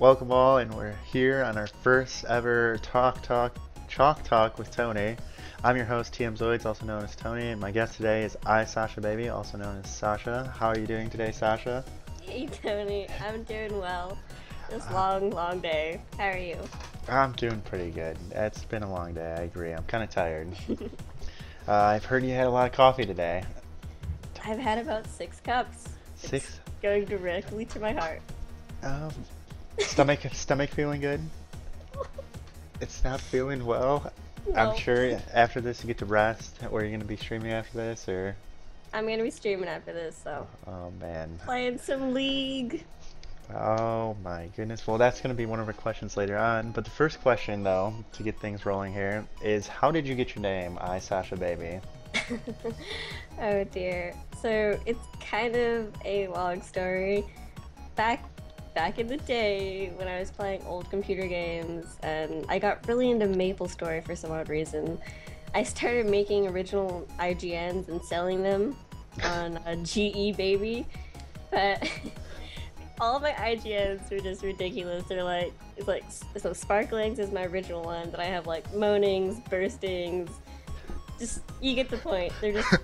Welcome all, and we're here on our first ever Chalk Talk with Tony. I'm your host, Tmzoids, also known as Tony, and my guest today is iSashaBaby, also known as Sasha. How are you doing today, Sasha? Hey Tony, I'm doing well. This long day. How are you? I'm doing pretty good. It's been a long day, I agree. I'm kind of tired. I've heard you had a lot of coffee today. I've had about 6 cups. Six? It's going directly to my heart. Um, stomach feeling good? It's not feeling well. I'm No. sure after this you get to rest, or you're gonna be streaming after this, or I'm gonna be streaming after this, so oh man. playing some League. Oh my goodness. Well, that's gonna be one of our questions later on. But the first question, though, to get things rolling here, is how did you get your name, iSashaBaby? Oh dear. So it's kind of a long story. Back in the day when I was playing old computer games and I got really into MapleStory for some odd reason, I started making original IGNs and selling them on GE Baby, but all my IGNs were just ridiculous. They're like, it's like, so Sparklings is my original one, but I have like moanings, burstings, just, you get the point. They're just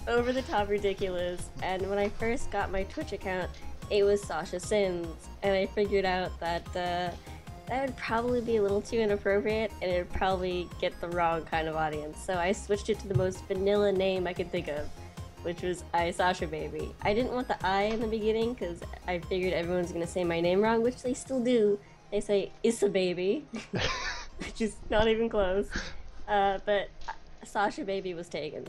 over the top ridiculous. And when I first got my Twitch account, it was Sasha Sins, and I figured out that that would probably be a little too inappropriate, and it would probably get the wrong kind of audience. So I switched it to the most vanilla name I could think of, which was iSashaBaby. I didn't want the I in the beginning because I figured everyone's gonna say my name wrong, which they still do. They say iSashaBaby, which is not even close. But SashaBaby was taken.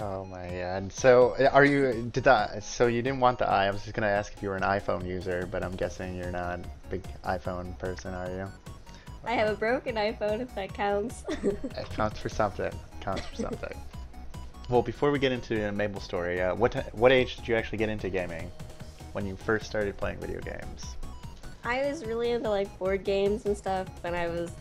Oh my god. So are you so you didn't want the I was just gonna ask if you were an iPhone user, but I'm guessing you're not a big iPhone person, are you? I have a broken iPhone if that counts. It counts for something. Counts for something. Well, before we get into the MapleStory, what age did you actually get into gaming? When you first started playing video games? I was really into like board games and stuff when I was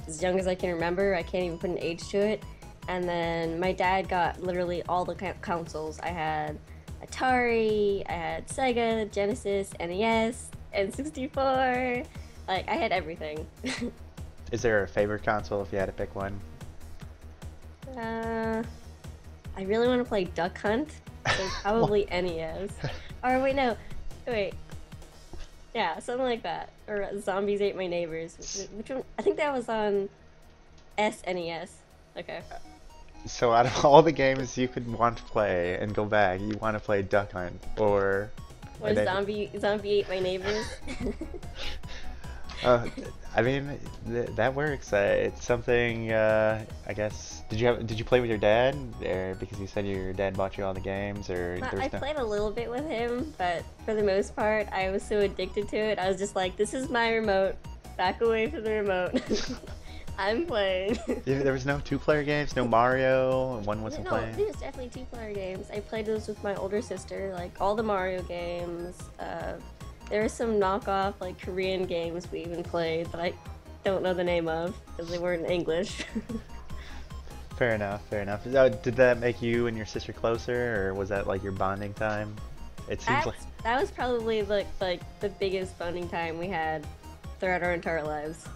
as young as I can remember. I can't even put an age to it. And then my dad got literally all the consoles. I had Atari, I had Sega, Genesis, NES, N64. Like, I had everything. Is there a favorite console if you had to pick one? I really want to play Duck Hunt, so probably NES. Or wait, no. Wait. Yeah, something like that. Or Zombies Ate My Neighbors. Which one? I think that was on SNES. Okay. So out of all the games you could want to play and go back, you want to play Duck Hunt or Or Zombie Ate My Neighbors. uh, I mean that works. It's something. I guess. Did you play with your dad, or because you said your dad bought you all the games, or I played a little bit with him, but for the most part, I was so addicted to it. I was just like, "This is my remote. Back away from the remote." I'm playing. There was no two-player games, no Mario. One wasn't No, playing. there was definitely two-player games. I played those with my older sister, like all the Mario games. There were some knockoff, like Korean games we even played that I don't know the name of because they weren't in English. Fair enough. Fair enough. Did that make you and your sister closer, or was that like your bonding time? It seems like. That was probably like the biggest bonding time we had throughout our entire lives.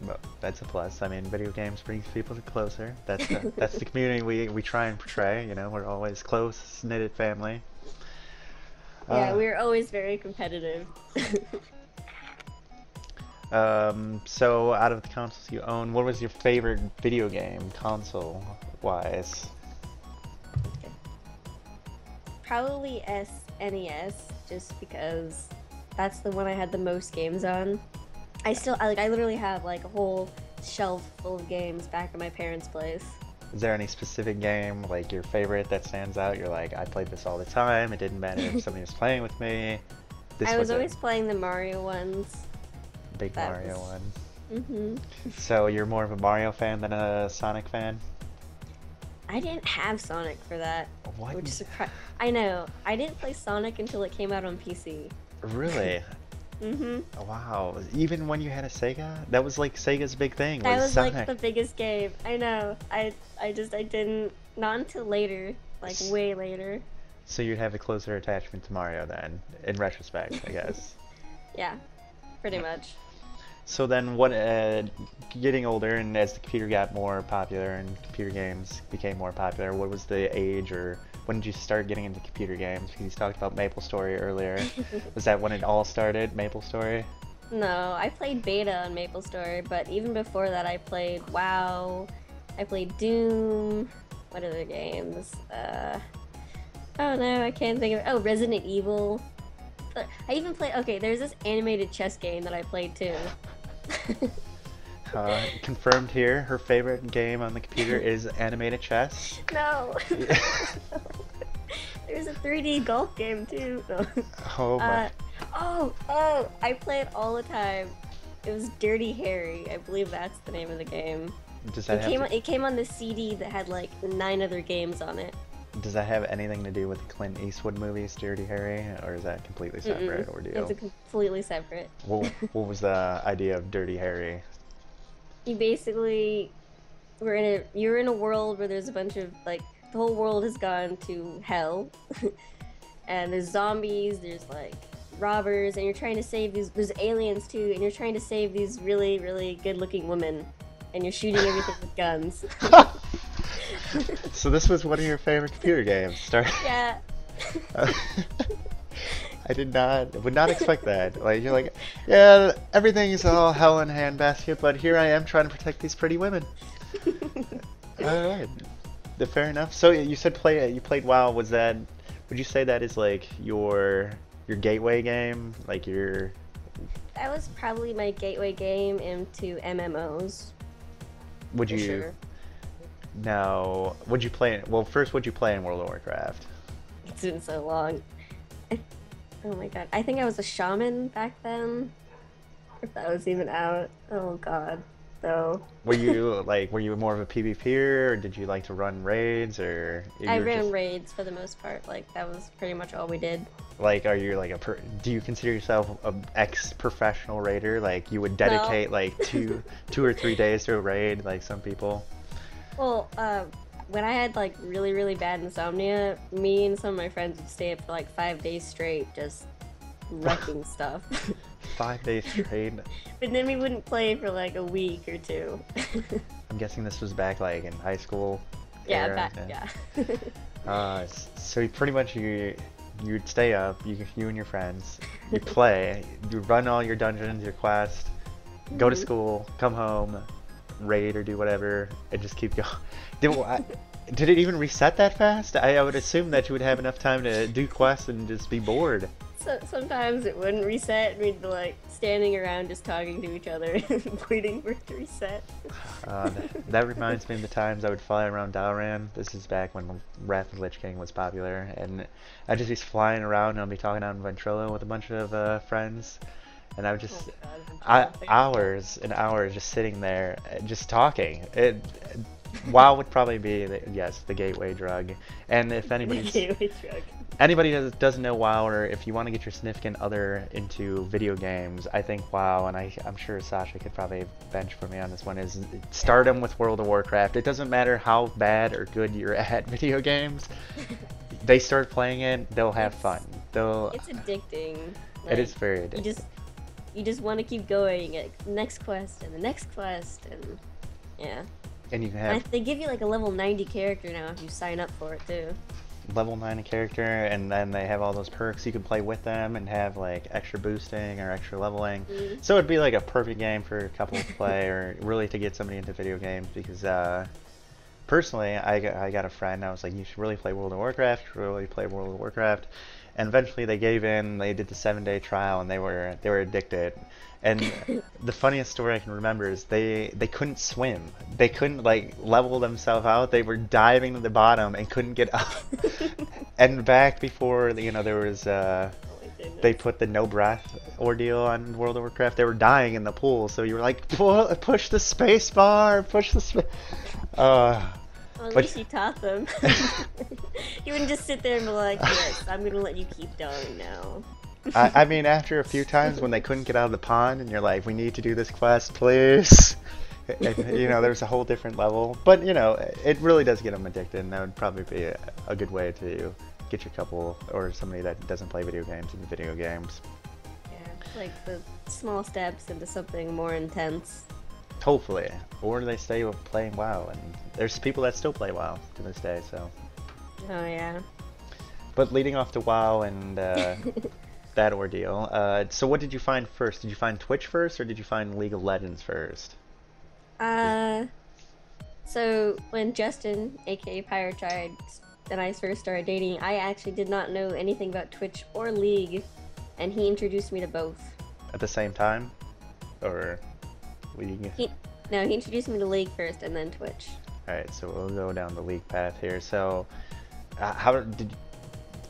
Well, that's a plus. I mean, video games brings people closer. That's the community we try and portray. You know, we're always close, knitted family. Yeah, we were always very competitive. So out of the consoles you own, what was your favorite video game console-wise? Probably SNES, just because that's the one I had the most games on. I literally have like a whole shelf full of games back at my parents' place. Is there any specific game, like your favorite, that stands out? You're like, I played this all the time. It didn't matter if somebody was playing with me. I was always playing the Mario ones. Big Mario one. Mm-hmm. So you're more of a Mario fan than a Sonic fan? I didn't have Sonic for that. What? Which I know. I didn't play Sonic until it came out on PC. Really? Mm-hmm. Wow. Even when you had a Sega? That was like Sega's big thing. That was Sonic. like the biggest game. I know. I didn't, not until later, like way later. So you'd have a closer attachment to Mario then, in retrospect, I guess. Yeah, pretty much. So then, getting older and as the computer got more popular and computer games became more popular, what was the age or when did you start getting into computer games? Because you talked about MapleStory earlier. Was that when it all started, MapleStory? No, I played beta on MapleStory, but even before that, I played WoW. I played Doom. What other games? Oh no, I can't think of. Oh, Resident Evil. I even played. Okay, there's this animated chess game that I played too. Confirmed here, her favorite game on the computer is animated chess. No. There's a 3D golf game too. No. Oh my. Oh, I play it all the time. It was Dirty Harry. I believe that's the name of the game. Does that It came on the CD that had like 9 other games on it. Does that have anything to do with the Clint Eastwood movies, Dirty Harry, or is that completely separate ordeal? It's completely separate. What was the idea of Dirty Harry? You basically you're in a world where there's a bunch of like the whole world has gone to hell, and there's zombies, there's like robbers, and you're trying to save there's aliens too, and you're trying to save these really, really good-looking women, and you're shooting everything with guns. So this was one of your favorite computer games. Yeah. Would not expect that. Like you're like, yeah, everything's all hell in a handbasket, but here I am trying to protect these pretty women. All right, fair enough. So you said you played WoW. Would you say that is like your gateway game? Like That was probably my gateway game into MMOs. Would you? Sure. Now, would you play? Well, first, would you play in World of Warcraft? It's been so long. Oh my god, I think I was a shaman back then. If that was even out. Oh god, though. Were you more of a PvPer, or did you like to run raids, or? I ran raids for the most part. Like that was pretty much all we did. Like, are you like do you consider yourself an ex-professional raider? Like, you would dedicate like two or 3 days to a raid, like some people? Well, when I had like really, really bad insomnia, me and some of my friends would stay up for like 5 days straight, just wrecking stuff. 5 days straight? But then we wouldn't play for like a week or two. I'm guessing this was back like in high school. Yeah, era, yeah. So pretty much you'd stay up, you and your friends, you play, you run all your dungeons, your quests, go to school, come home, raid or do whatever, and just keep going. Did it even reset that fast? I would assume that you would have enough time to do quests and just be bored. So sometimes it wouldn't reset, and we'd be like standing around just talking to each other, waiting for it to reset. That reminds me of the times I would fly around Dalaran. This is back when Wrath of the Lich King was popular, and I'd just be flying around and I'd be talking on Ventrilo with a bunch of friends. And I would just hours and hours just sitting there, just talking. WoW would probably be the gateway drug. And if anybody doesn't know WoW, or if you want to get your significant other into video games, I think WoW, and I'm sure Sasha could probably bench for me on this one, is start them with World of Warcraft. It doesn't matter how bad or good you're at video games. They start playing it, they'll have fun. It's addicting. It is very addicting. You just want to keep going, like, next quest and the next quest, and yeah. And you can have. They give you like a level 90 character now if you sign up for it too. Level 90 character, and then they have all those perks you can play with them and have like extra boosting or extra leveling. So it'd be like a perfect game for a couple to play, or really to get somebody into video games. Because personally, I got a friend. I was like, you should really play World of Warcraft. You should really play World of Warcraft. And eventually they gave in. They did the 7-day trial, and they were addicted. And the funniest story I can remember is they couldn't swim. They couldn't like level themselves out. They were diving to the bottom and couldn't get up. And back before there was they put the no breath ordeal on World of Warcraft, they were dying in the pool. So you were like, push the space bar, push the space. Well, at least you taught them. You wouldn't just sit there and be like, yes, I'm gonna let you keep going now. I mean, after a few times when they couldn't get out of the pond, and you're like, we need to do this quest, please. And, there's a whole different level. But, it really does get them addicted, and that would probably be a good way to get your couple or somebody that doesn't play video games into video games. Yeah. Like the small steps into something more intense. Hopefully. Or they stay with playing WoW, and there's people that still play WoW to this day, so. Oh yeah. But leading off to WoW and that ordeal, so what did you find first? Did you find Twitch first, or did you find League of Legends first? Uh, so when Justin, aka Pirate Child, and I first started dating, I actually did not know anything about Twitch or League, and he introduced me to both. At the same time? Or League? No, he introduced me to League first and then Twitch. Alright, so we'll go down the League path here. So,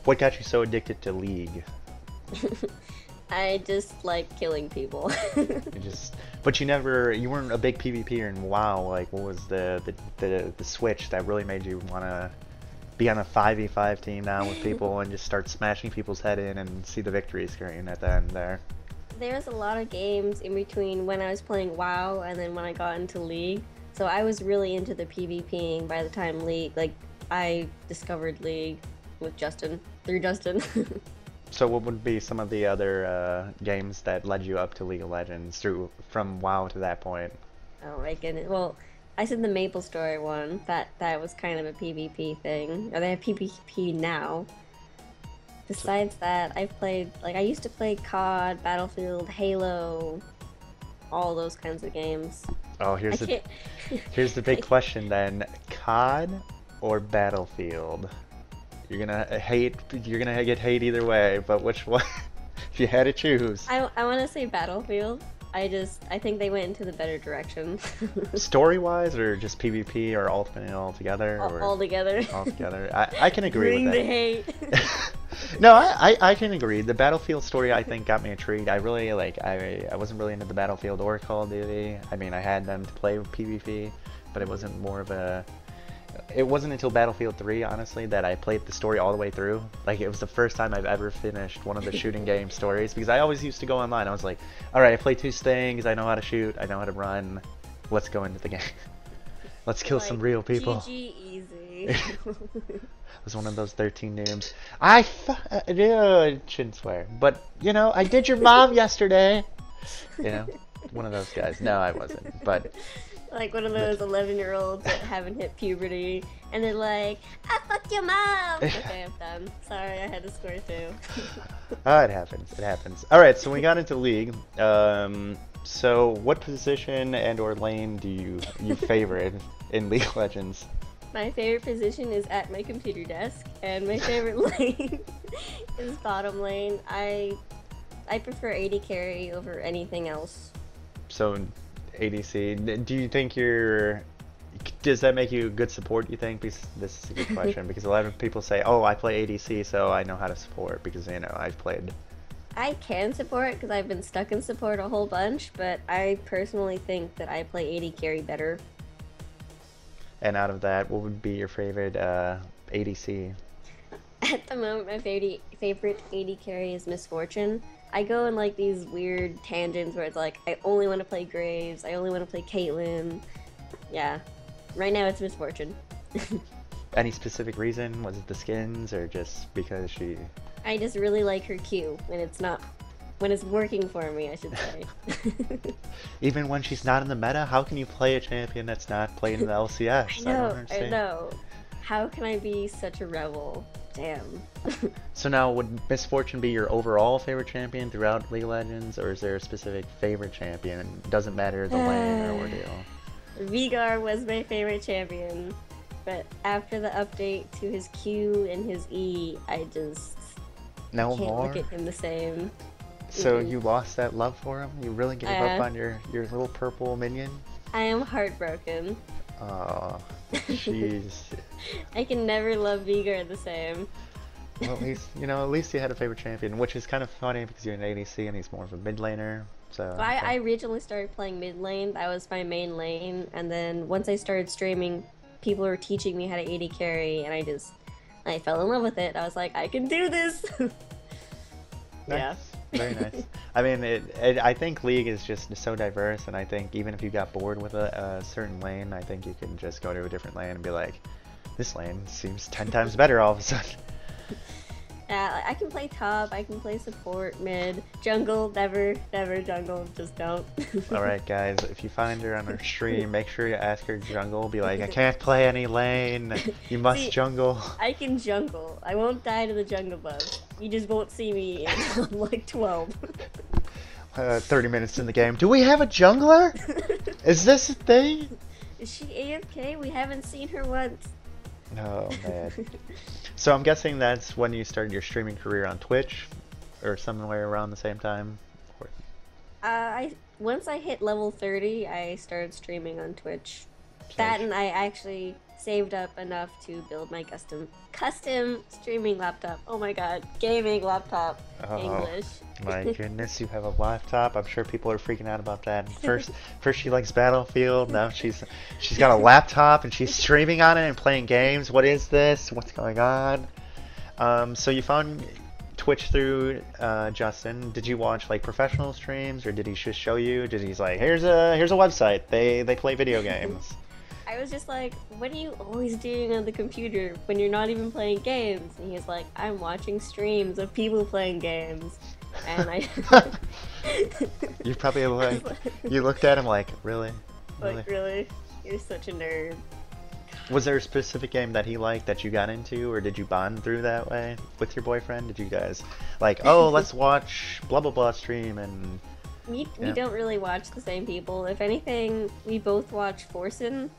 what got you so addicted to League? I just like killing people. But you weren't a big PvPer in WoW. Like, what was the switch that really made you want to be on a 5v5 team now with people and just start smashing people's head in and see the victory screen at the end there? There's a lot of games in between when I was playing WoW and then when I got into League. So I was really into the PvPing by the time I discovered League with Justin, through Justin. So what would be some of the other games that led you up to League of Legends from WoW to that point? Oh my goodness. Well, I said the MapleStory one. That was kind of a PvP thing. Or they have PvP now. Besides that, I've played, I used to play COD, Battlefield, Halo, all those kinds of games. Oh, here's the big question then. COD or Battlefield? You're gonna get hate either way, but which one? If you had to choose. I want to say Battlefield. I think they went into the better direction. Story-wise, or just PvP, or ultimate altogether? All together. All together. I can agree Bring with the that. hate. No, I can agree. The Battlefield story, I think, got me intrigued. I really, I wasn't really into the Battlefield or Call of Duty. I mean, I had them to play with PvP, but it wasn't it wasn't until Battlefield 3, honestly, that I played the story all the way through. Like, it was the first time I've ever finished one of the shooting game stories, because I always used to go online. I was like, alright, I play 2 Stings, I know how to shoot, I know how to run, let's go into the game. Let's kill some real people. GG easy. I was one of those 13 noobs. Shouldn't swear, but, I did your mom yesterday. One of those guys. No, I wasn't, but... Like one of those 11-year-olds that haven't hit puberty, and they're like, I fucked your mom! Okay, I'm done. Sorry, I had to score 2. It happens. It happens. Alright, so we got into League. So what position and or lane do you favor in League of Legends? My favorite position is at my computer desk, and my favorite lane is bottom lane. I prefer AD carry over anything else. So ADC, do you think does that make you a good support, you think? Because this is a good question, because a lot of people say, oh, I play ADC, so I know how to support, because, I've played. I can support, because I've been stuck in support a whole bunch, but I personally think that I play AD carry better. And out of that, what would be your favorite ADC? At the moment, my favorite AD carry is Misfortune. I go in these weird tangents where it's like, I only want to play Graves, I only want to play Caitlyn. Yeah. Right now it's Misfortune. Any specific reason? Was it the skins, or just because she... I just really like her Q when it's working for me, I should say. Even when she's not in the meta? How can you play a champion that's not playing in the LCS? I know. How can I be such a rebel? Damn. So now, would Misfortune be your overall favorite champion throughout League of Legends, or is there a specific favorite champion? It doesn't matter the lane or ordeal. Veigar was my favorite champion, but after the update to his Q and his E, I just can't look at him the same. So you lost that love for him? You really gave up on your little purple minion? I am heartbroken. Oh, jeez. I can never love Veigar the same. Well, at least you had a favorite champion, which is kind of funny because you're an ADC and he's more of a mid laner. So I originally started playing mid lane. That was my main lane, and then once I started streaming, people were teaching me how to AD carry, and I fell in love with it. I was like, I can do this. Nice. Yeah. Very nice. I mean, I think League is just so diverse, and I think even if you got bored with a certain lane, I think you can just go to a different lane and be like, this lane seems 10 times better all of a sudden. I can play top, I can play support, mid, jungle, never, never jungle, just don't. Alright guys, if you find her on her stream, make sure you ask her jungle. Be like, I can't play any lane, you must See, jungle. I can jungle. I won't die to the jungle buff. You just won't see me until I'm like 12. 30 minutes in the game. Do we have a jungler? Is this a thing? Is she AFK? We haven't seen her once. Oh man. So I'm guessing that's when you started your streaming career on Twitch, or somewhere around the same time? Once I hit level 30, I started streaming on Twitch. That and I actually saved up enough to build my custom streaming laptop. Oh my god, gaming laptop. English. My goodness, you have a laptop. I'm sure people are freaking out about that. First she likes Battlefield. Now she's got a laptop and she's streaming on it and playing games. What is this? What's going on? So you found Twitch through Justin. Did you watch like professional streams, or did he just show you? Did he's like, here's a website. They play video games. I was just like, what are you always doing on the computer when you're not even playing games? And he's like, I'm watching streams of people playing games. And I... You probably like, you looked at him like, really? Like, really? You're such a nerd. Was there a specific game that he liked that you got into, or did you bond through that way with your boyfriend? Did you guys like, oh, let's watch blah blah blah stream and... We don't really watch the same people. If anything, we both watch Forsen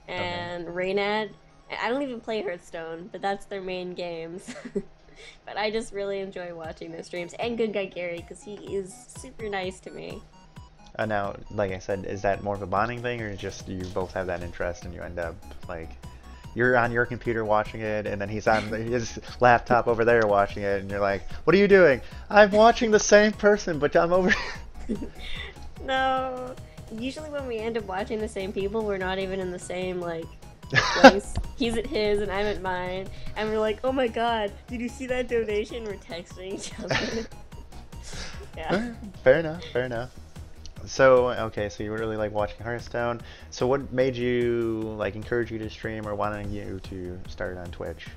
and Reynad. I don't even play Hearthstone, but that's their main games. But I just really enjoy watching their streams. And Good Guy Gary, because he is super nice to me. Now, like I said, is that more of a bonding thing, or just you both have that interest and you end up, like, you're on your computer watching it, and then he's on his laptop over there watching it, and you're like, what are you doing? I'm watching the same person, but I'm over No. Usually when we end up watching the same people, we're not even in the same, like, place. He's at his and I'm at mine. And we're like, oh my god, did you see that donation? We're texting each other. Yeah. Fair enough, fair enough. So, okay, so you were really like watching Hearthstone. So what made you, like, encourage you to stream or wanting you to start on Twitch?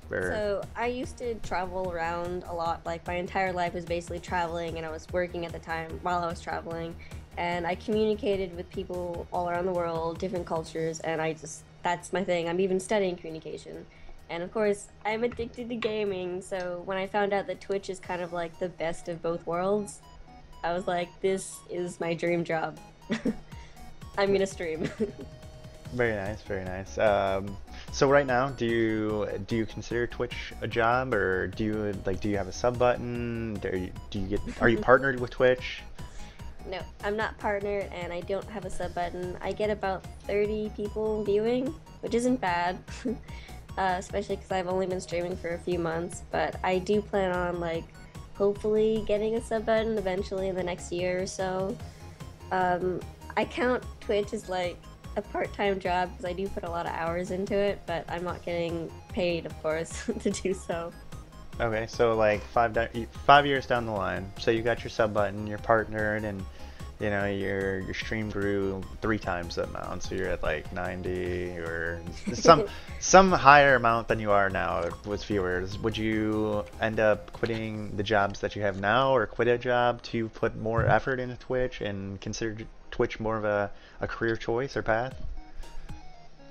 So I used to travel around a lot. Like, my entire life was basically traveling, and I was working at the time while I was traveling. And I communicated with people all around the world, different cultures, and that's my thing. I'm even studying communication. And of course, I'm addicted to gaming, so when I found out that Twitch is kind of like the best of both worlds, I was like, this is my dream job. I'm gonna stream. Very nice, very nice. So right now, do you consider Twitch a job, or do you have a sub button? Are you partnered with Twitch? No, I'm not partnered, and I don't have a sub button. I get about 30 people viewing, which isn't bad, especially because I've only been streaming for a few months, but I do plan on, like, hopefully getting a sub button eventually in the next year or so. I count Twitch as, like, a part-time job because I do put a lot of hours into it, but I'm not getting paid, of course, to do so. Okay, so like 5 years down the line, so you got your sub button, you're partnered, and you know your stream grew 3 times that amount, so you're at like 90 or some higher amount than you are now with viewers. Would you end up quitting the jobs that you have now, or quit a job to put more effort into Twitch and consider Twitch more of a career choice or path?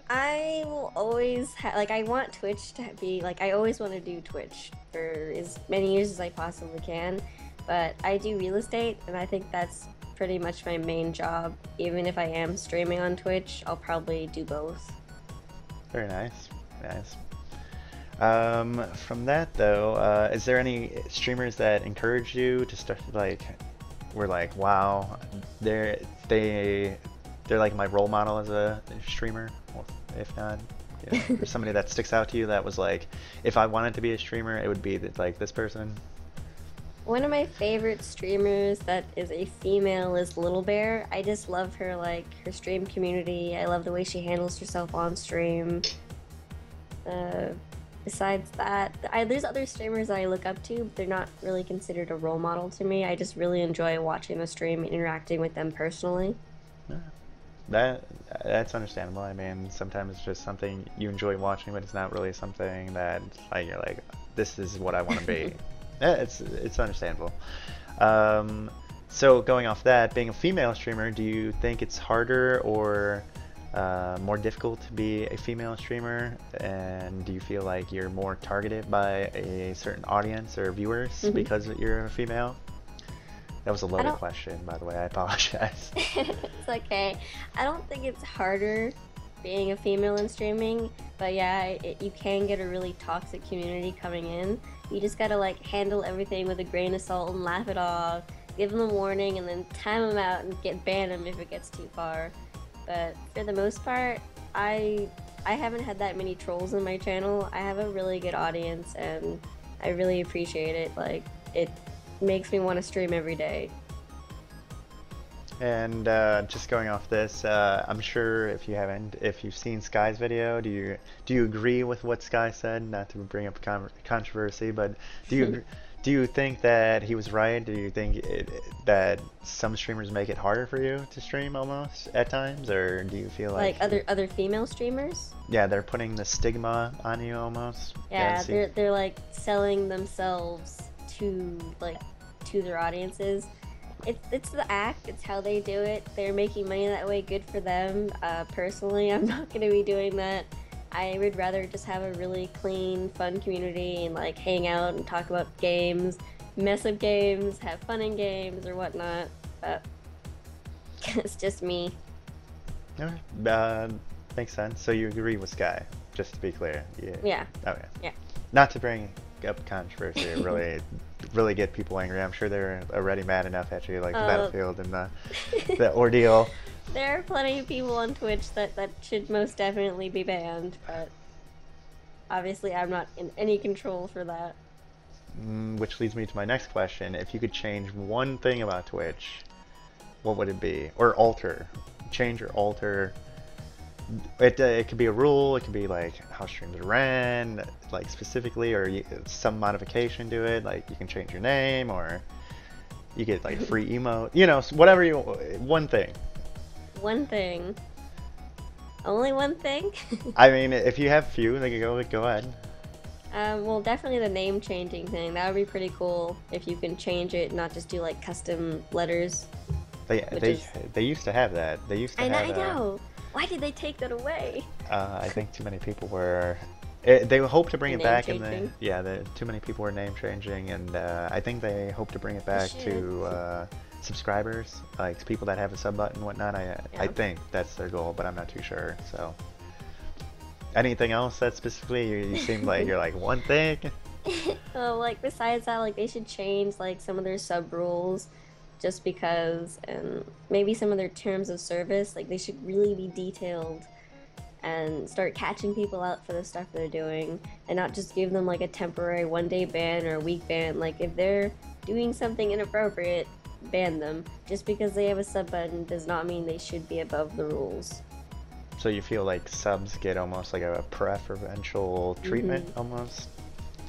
I will always like, I want Twitch to be like, I always want to do Twitch for as many years as I possibly can, but I do real estate, and I think that's pretty much my main job. Even if I am streaming on Twitch, I'll probably do both. Very nice, nice. From that though, is there any streamers that encouraged you to start, like, were like, wow, they're like my role model as a streamer? Well, if not, you know, or somebody that sticks out to you that was like, if I wanted to be a streamer, it would be like this person? One of my favorite streamers that is a female is Little Bear. I just love her, like, her stream community. I love the way she handles herself on stream. Besides that, there's other streamers that I look up to, but they're not really considered a role model to me. I just really enjoy watching the stream and interacting with them personally. Yeah. That that's understandable. I mean, sometimes it's just something you enjoy watching, but it's not really something that like you're like, this is what I want to be. Yeah, it's understandable. Um, so going off that, being a female streamer, do you think it's harder or more difficult to be a female streamer? And do you feel like you're more targeted by a certain audience or viewers Hmm. because you're a female? That was a I loaded don't. question, by the way. I apologize. It's okay. I don't think it's harder being a female in streaming, but yeah, you can get a really toxic community coming in. You just gotta like handle everything with a grain of salt and laugh it off, give them a warning, and then time them out and ban them if it gets too far. But for the most part, I haven't had that many trolls in my channel. I have a really good audience, and I really appreciate it. Like it makes me want to stream every day. And just going off this, I'm sure if you've seen Sky's video, do you agree with what Sky said? Not to bring up controversy, but do you do you think that he was right? Do you think that some streamers make it harder for you to stream almost at times, or do you feel like Like other female streamers. yeah, they're putting the stigma on you almost? Yeah, see. they're like selling themselves to like to their audiences. It's the act. It's how they do it. They're making money that way. Good for them. Personally, I'm not gonna be doing that. I would rather just have a really clean, fun community and like hang out and talk about games, mess up games, have fun in games or whatnot. But it's just me. Okay. Makes sense. So you agree with Sky, just to be clear. Yeah. Yeah, Okay. yeah. Not to bring up controversy or really get people angry. I'm sure they're already mad enough at you, like the Battlefield and the ordeal. There are plenty of people on Twitch that should most definitely be banned, but obviously I'm not in any control for that. Which leads me to my next question. If you could change one thing about Twitch, what would it be? Or alter. Change or alter. It could be a rule, it could be like how streams are ran, like specifically, or some modification to it, like you can change your name, or you get like free emote, you know, whatever you, one thing. One thing. Only one thing? I mean, if you have a few, then go ahead. Well, definitely the name changing thing. That would be pretty cool if you can change it, not just do like custom letters. They used to have that. They used to have. I know. Why did they take that away? I think too many people were. They hope to bring it Name back, changing? too many people were name changing, and I think they hope to bring it back should. to subscribers, like people that have a sub button and whatnot. I Yeah. think that's their goal, but I'm not too sure. So, anything else that specifically you seem like you're like one thing? Well, like besides that, like they should change like some of their sub rules, just because, and maybe some of their terms of service. Like they should really be detailed and start catching people out for the stuff they're doing, and not just give them like a temporary 1-day ban or a week ban. Like if they're doing something inappropriate, ban them. Just because they have a sub button does not mean they should be above the rules. So you feel like subs get almost like a preferential treatment almost?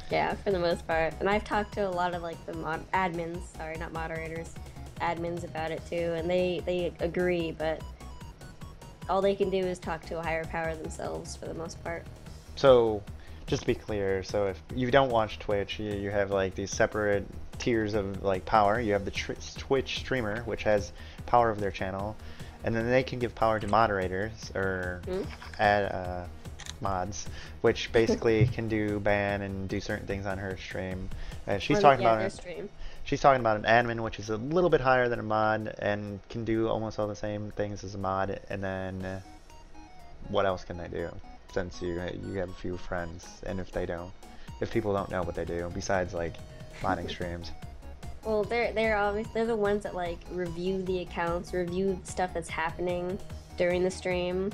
Yeah, for the most part. And I've talked to a lot of like the admins, sorry, not moderators, admins about it too, and they agree, but all they can do is talk to a higher power themselves for the most part. So, just to be clear, so if you don't watch Twitch, you have like these separate tiers of like power. You have the Twitch streamer, which has power of their channel, and then they can give power to moderators or add mods, which basically can do ban and do certain things on her stream. And she's talking about their stream. she's talking about an admin, which is a little bit higher than a mod and can do almost all the same things as a mod. And then what else can they do? Since you have a few friends, and if people don't know what they do besides like modding streams. Well, they're the ones that like review the accounts, review stuff that's happening during the stream,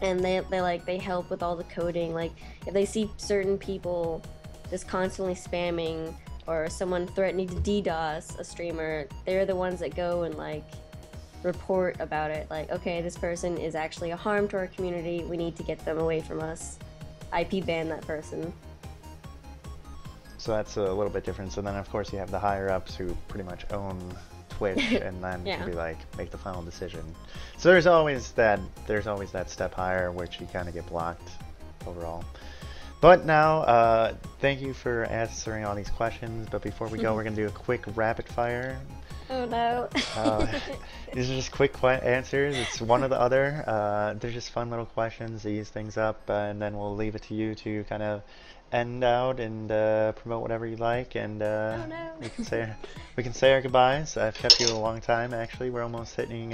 and they help with all the coding. Like if they see certain people just constantly spamming or someone threatening to DDoS a streamer, they're the ones that go and like report about it. Like, okay, this person is actually a harm to our community. We need to get them away from us. IP ban that person. So that's a little bit different. So then of course you have the higher ups who pretty much own Twitch, and then you Yeah. can be like, make the final decision. So there's always that step higher, which you kind of get blocked overall. But now, thank you for answering all these questions. But before we go, we're gonna do a quick rapid fire. Oh no. Uh, these are just quick answers. It's one or the other. They're just fun little questions to ease things up, and then we'll leave it to you to kind of end out and promote whatever you like, and Oh no. we can say our goodbyes. I've kept you a long time. Actually, we're almost hitting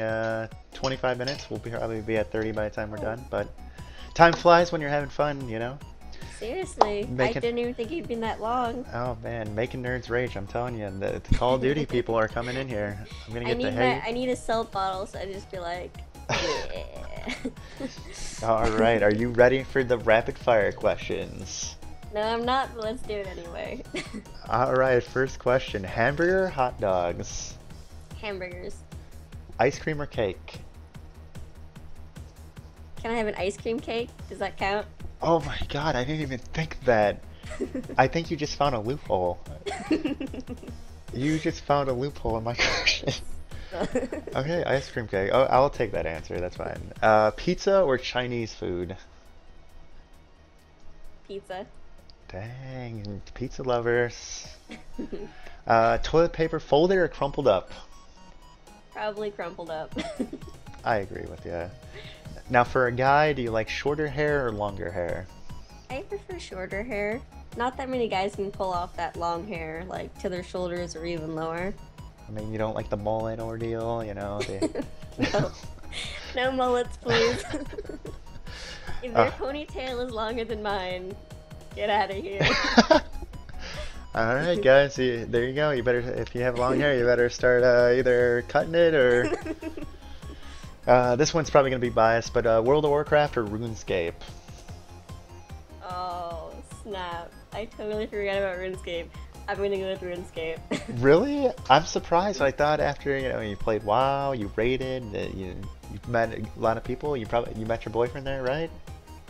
25 minutes. We'll probably be at 30 by the time we're done. But time flies when you're having fun, you know. Seriously, I didn't even think it'd been that long. Oh man, making nerds rage! I'm telling you, the Call of Duty people are coming in here. I'm gonna get the hate. I need a salt bottle, so I just be like, yeah. All right, are you ready for the rapid fire questions? No, I'm not, but let's do it anyway. All right, first question: hamburger, or hot dogs, Hamburgers. ice cream or cake? Can I have an ice cream cake? Does that count? Oh my God, I didn't even think that. I think you just found a loophole. You just found a loophole in my question. Okay, ice cream cake. Oh, I'll take that answer. That's fine. Pizza or Chinese food? Pizza. Dang, pizza lovers. Toilet paper folded or crumpled up? Probably crumpled up. I agree with you. Now, for a guy, do you like shorter hair or longer hair? I prefer shorter hair. Not that many guys can pull off that long hair, like to their shoulders or even lower. I mean, you don't like the mullet ordeal, you know? No. No mullets, please. If their ponytail is longer than mine, get out of here. All right, guys. There you go. You better, if you have long hair, you better start either cutting it or. This one's probably gonna be biased, but World of Warcraft or RuneScape? Oh, snap. I totally forgot about RuneScape. I'm gonna go with RuneScape. Really? I'm surprised. I thought after you played WoW, you raided, you met a lot of people. You met your boyfriend there, right?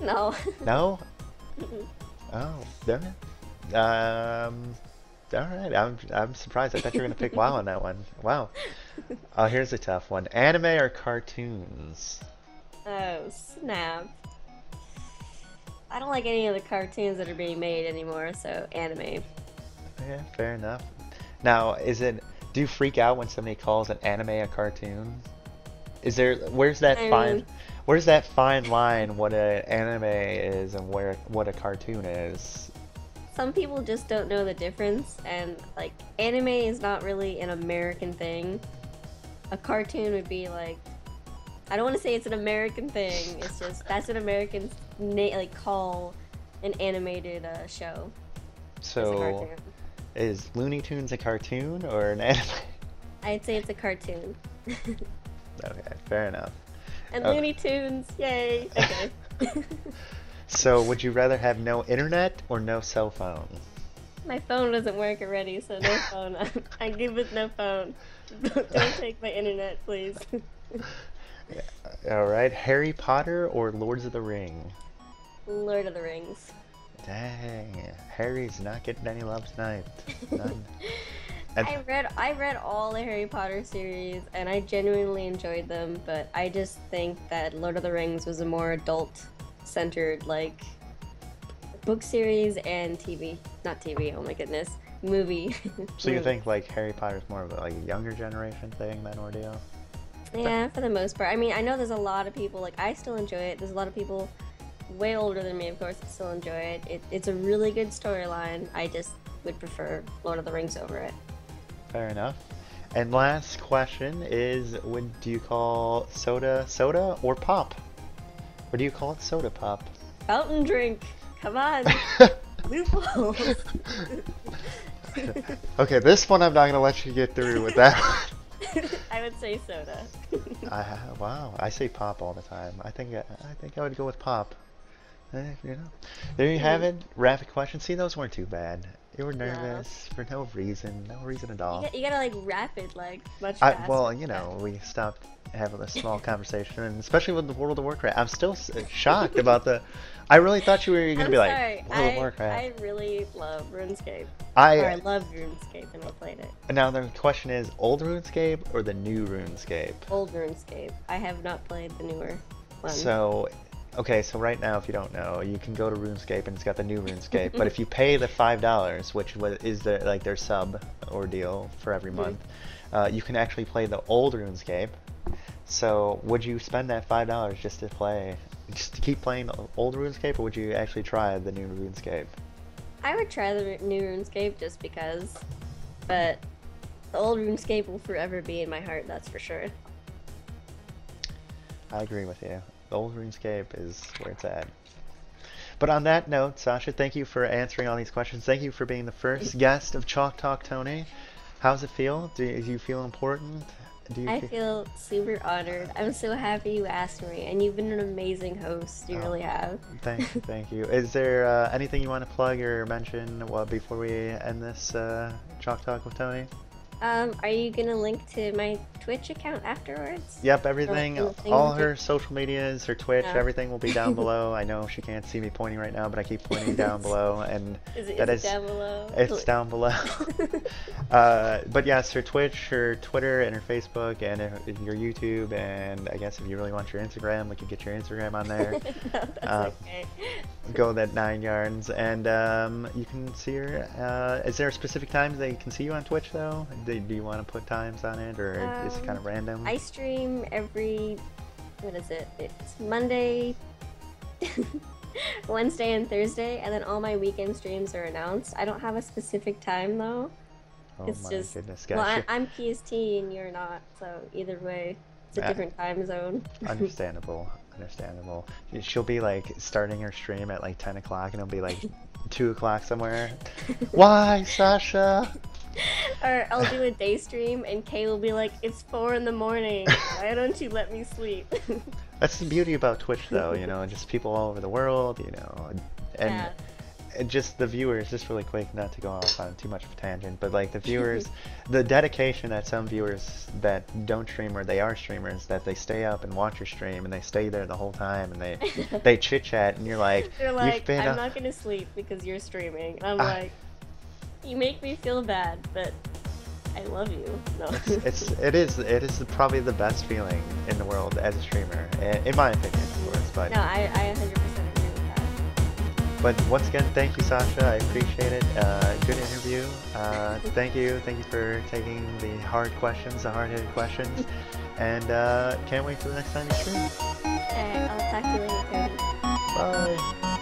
No. No? Oh, damn it. All right. I'm surprised. I thought you were gonna pick WoW on that one. Wow. Oh, here's a tough one. Anime or cartoons? Oh, snap. I don't like any of the cartoons that are being made anymore, so anime. Yeah, fair enough. Now, do you freak out when somebody calls an anime a cartoon? Where's that fine line what an anime is and what a cartoon is? Some people just don't know the difference, and like anime is not really an American thing. A cartoon would be like, I don't want to say it's an American thing. It's just that's what Americans call an animated show. So, is Looney Tunes a cartoon or an anime? I'd say it's a cartoon. Okay, fair enough. And Looney Tunes, yay! Okay. So, would you rather have no internet or no cell phone? My phone doesn't work already, so no phone. I'm good with no phone. Don't take my internet, please. Alright, Harry Potter or Lords of the Ring? Lord of the Rings. Dang, Harry's not getting any love tonight. None. I read all the Harry Potter series, and I genuinely enjoyed them, but I just think that Lord of the Rings was a more adult-centered, like, book series and not TV, oh my goodness, movie. So you think like Harry Potter's more of a younger generation thing than ordeal? Yeah, for the most part. I mean, I know there's a lot of people, like, I still enjoy it. There's a lot of people way older than me, of course, that still enjoy it. It's a really good storyline. I just would prefer Lord of the Rings over it. Fair enough. And last question is, do you call soda or pop? Or do you call it soda pop? Fountain drink! Come on! Loopholes! Okay, this one I'm not gonna let you get through with that. I would say soda. Wow, I say pop all the time. I think I would go with pop. You know, there you have it. Rapid questions. See, those weren't too bad. You were nervous for no reason. No reason at all. You gotta like rapid, like much faster. Well, you know, we stopped having a small conversation, and especially with the World of Warcraft. I'm still shocked about the. I really thought you were gonna be sorry. like World of Warcraft. I really love RuneScape. I love RuneScape, and I played it. Now the question is, old RuneScape or the new RuneScape? Old RuneScape. I have not played the newer one. So, okay, so right now, if you don't know, you can go to RuneScape and it's got the new RuneScape. But if you pay the $5, which is their sub ordeal for every month, you can actually play the old RuneScape. So, would you spend that $5 just to keep playing the old RuneScape, or would you actually try the new RuneScape? I would try the new RuneScape just because, but the old RuneScape will forever be in my heart, that's for sure. I agree with you. The old RuneScape is where it's at. But on that note, Sasha, thank you for answering all these questions. Thank you for being the first guest of Chalk Talk Tony. How's it feel? Do you feel important? I feel super honored. I'm so happy you asked me, and you've been an amazing host. You really have. Thank you, thank you. Is there anything you want to plug or mention before we end this Chalk Talk with Tony? Are you gonna link to my Twitch account afterwards? Yep, everything, all her social medias, her Twitch, everything will be down below. I know she can't see me pointing right now, but I keep pointing down below, and is it down below? It's down below. But yes, her Twitch, her Twitter, and her Facebook, and your YouTube, and I guess if you really want your Instagram, we can get your Instagram on there. No, that's okay. Go that 9 yards, and you can see her. Is there specific times they can see you on Twitch though? Do you want to put times on it, or is it kind of random? I stream every, what is it? It's Monday, Wednesday, and Thursday, and then all my weekend streams are announced. I don't have a specific time though. Oh it's my just, goodness, well, I'm PST and you're not, so either way, it's a different time zone. Understandable, understandable. She'll be like starting her stream at like 10 o'clock, and it'll be like 2 o'clock somewhere. Why, Sasha? Or I'll do a day stream and Kay will be like, it's 4 in the morning. Why don't you let me sleep? That's the beauty about Twitch though, you know, just people all over the world, you know, and just the viewers, just really quick, not to go off on too much of a tangent, but like the viewers, the dedication that some viewers that don't stream or they are streamers, that they stay up and watch your stream and they stay there the whole time and they chit chat and you're like, they're like, I'm not gonna sleep because you're streaming. And I'm like, you make me feel bad, but I love you. No. It is probably the best feeling in the world as a streamer, in my opinion, of course. But no, I 100% agree with that. But once again, thank you, Sasha. I appreciate it. Good interview. Thank you for taking the hard questions, the hard-hitting questions, and can't wait for the next time you stream. Alright, I'll talk to you later, Cody. Bye.